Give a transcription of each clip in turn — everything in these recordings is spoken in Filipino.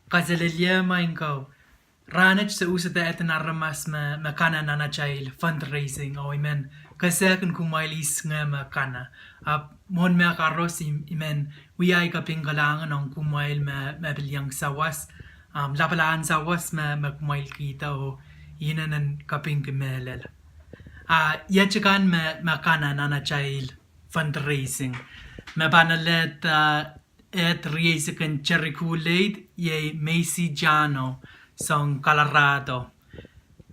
Kazelelye mainko. Ranich sa usa da etan aramas makana nana chail fundraising o imen. Kasekan kumailis nga makana. Mon me karos imen wiyay kaping galangan ang kumail mabilyang sawas. Lapalaan sawas kumail kita o inanan kaping kimelel. Yachikan makana nana chail fundraising. Mabanalet et riesikan cherry Kool-Aid ye Macy Jano song Colorado.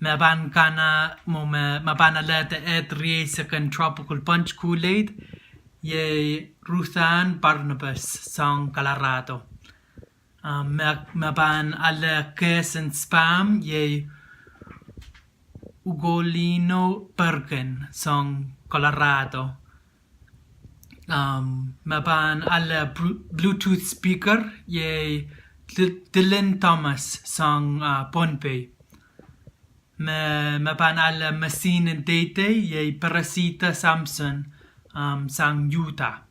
Maban kana mo mabanalet et riesikan tropical punch Kool-Aid ye Ruthann Barnabas song Colorado. Maban alle kes and spam ye Ugolino Perkin song Colorado. Maban alle Bluetooth speaker ye Dylan Thomas song Pohnpei. Maban alle machine and data ye Parasita Samson sang Utah.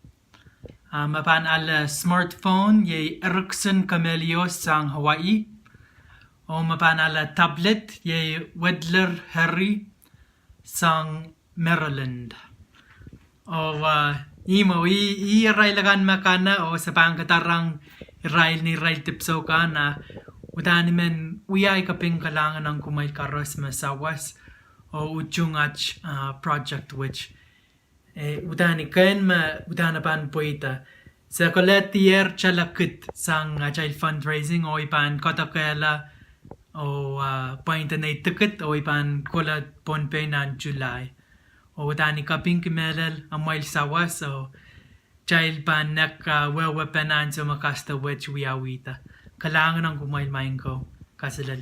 Maban alle smartphone ye Ericsson Camellios sang Hawaii. O maban alle tablet ye Wedler Harry sang Maryland. O imo i-railagan makana o sa pangkatarang irail ni rail tipso ka na udani men uyay kaping kalangan ng kumail karos masawas o uchungach project which udani ken udana pan poita sa koletier chalakit sang child fundraising o ipan kotakela o painta na ticket o ipan kola Pohnpei na July. O dani kaping kimelel amoy sawas o child pan nak wewepenan sa makasta which we awita. Kalangan ang kumail main ko kasilal.